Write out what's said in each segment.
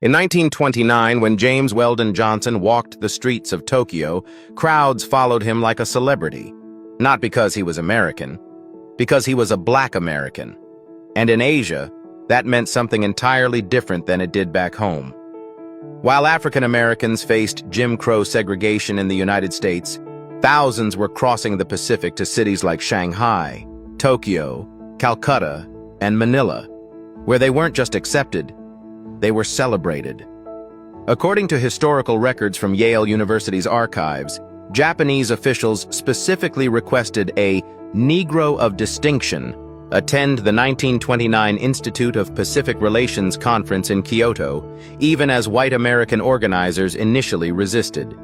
In 1929, when James Weldon Johnson walked the streets of Tokyo, crowds followed him like a celebrity. Not because he was American, because he was a Black American. And in Asia, that meant something entirely different than it did back home. While African Americans faced Jim Crow segregation in the United States, thousands were crossing the Pacific to cities like Shanghai, Tokyo, Calcutta, and Manila, where they weren't just accepted, they were celebrated. According to historical records from Yale University's archives, Japanese officials specifically requested a Negro of distinction attend the 1929 Institute of Pacific Relations Conference in Kyoto, even as white American organizers initially resisted.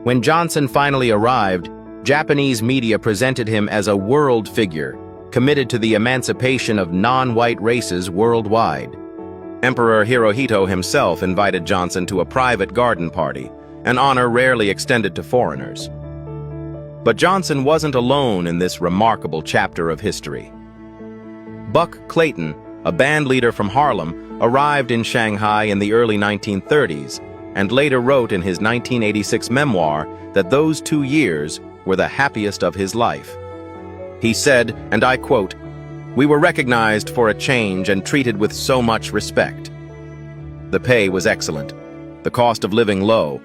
When Johnson finally arrived, Japanese media presented him as a world figure, committed to the emancipation of non-white races worldwide. Emperor Hirohito himself invited Johnson to a private garden party, an honor rarely extended to foreigners. But Johnson wasn't alone in this remarkable chapter of history. Buck Clayton, a band leader from Harlem, arrived in Shanghai in the early 1930s and later wrote in his 1986 memoir that those 2 years were the happiest of his life. He said, and I quote, "We were recognized for a change and treated with so much respect. The pay was excellent, the cost of living low,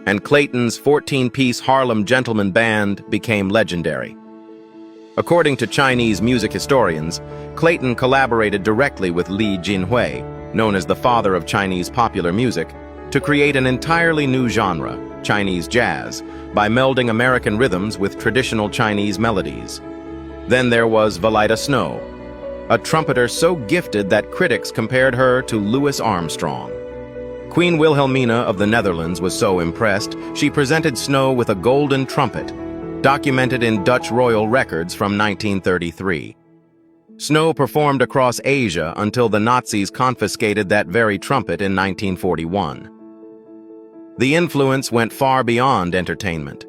and Clayton's 14-piece Harlem Gentleman Band became legendary." According to Chinese music historians, Clayton collaborated directly with Li Jinhui, known as the father of Chinese popular music, to create an entirely new genre, Chinese jazz, by melding American rhythms with traditional Chinese melodies. Then there was Valida Snow, a trumpeter so gifted that critics compared her to Louis Armstrong. Queen Wilhelmina of the Netherlands was so impressed, she presented Snow with a golden trumpet, documented in Dutch royal records from 1933. Snow performed across Asia until the Nazis confiscated that very trumpet in 1941. The influence went far beyond entertainment.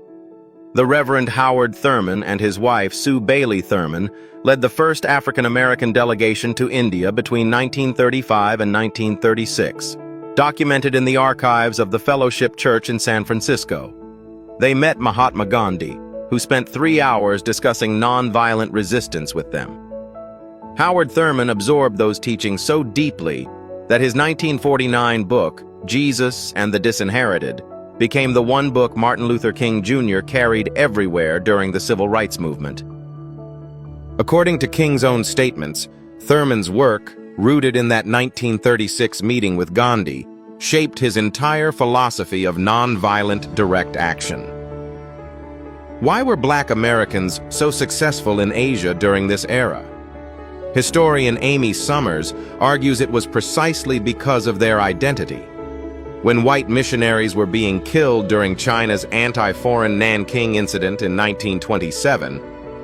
The Reverend Howard Thurman and his wife Sue Bailey Thurman led the first African-American delegation to India between 1935 and 1936, documented in the archives of the Fellowship Church in San Francisco. They met Mahatma Gandhi, who spent 3 hours discussing nonviolent resistance with them. Howard Thurman absorbed those teachings so deeply that his 1949 book, Jesus and the Disinherited, became the one book Martin Luther King Jr. carried everywhere during the Civil Rights Movement. According to King's own statements, Thurman's work, rooted in that 1936 meeting with Gandhi, shaped his entire philosophy of nonviolent direct action. Why were Black Americans so successful in Asia during this era? Historian Amy Summers argues it was precisely because of their identity. When white missionaries were being killed during China's anti-foreign Nanking incident in 1927,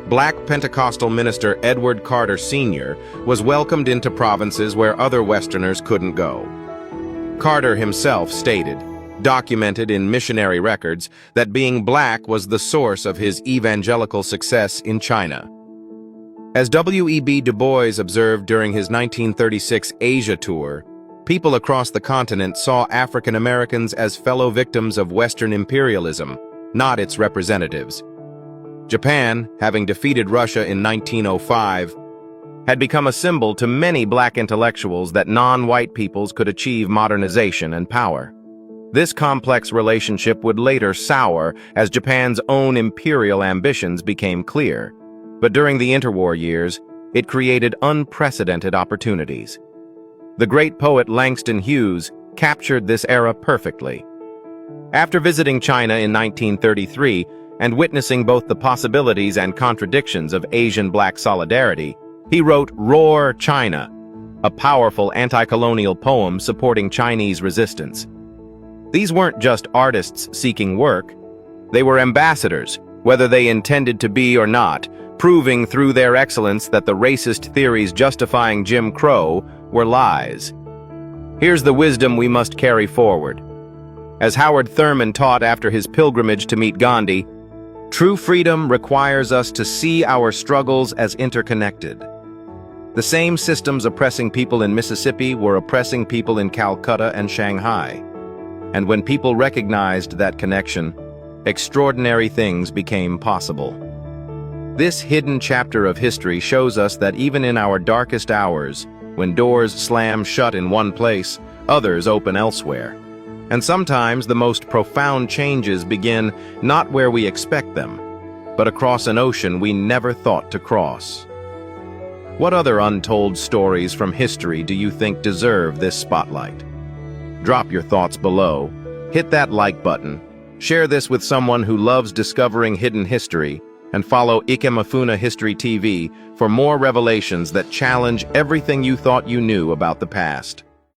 Black Pentecostal minister Edward Carter Sr. was welcomed into provinces where other Westerners couldn't go. Carter himself stated, documented in missionary records, that being Black was the source of his evangelical success in China. As W.E.B. Du Bois observed during his 1936 Asia tour, people across the continent saw African Americans as fellow victims of Western imperialism, not its representatives. Japan, having defeated Russia in 1905, had become a symbol to many Black intellectuals that non-white peoples could achieve modernization and power. This complex relationship would later sour as Japan's own imperial ambitions became clear, but during the interwar years, it created unprecedented opportunities. The great poet Langston Hughes captured this era perfectly. After visiting China in 1933 and witnessing both the possibilities and contradictions of Asian Black solidarity, he wrote Roar China, a powerful anti-colonial poem supporting Chinese resistance. These weren't just artists seeking work. They were ambassadors, whether they intended to be or not, proving through their excellence that the racist theories justifying Jim Crow were lies. Here's the wisdom we must carry forward. As Howard Thurman taught after his pilgrimage to meet Gandhi, true freedom requires us to see our struggles as interconnected. The same systems oppressing people in Mississippi were oppressing people in Calcutta and Shanghai. And when people recognized that connection, extraordinary things became possible. This hidden chapter of history shows us that even in our darkest hours, when doors slam shut in one place, others open elsewhere. And sometimes the most profound changes begin not where we expect them, but across an ocean we never thought to cross. What other untold stories from history do you think deserve this spotlight? Drop your thoughts below, hit that like button, share this with someone who loves discovering hidden history, and follow Ikemefuna History TV for more revelations that challenge everything you thought you knew about the past.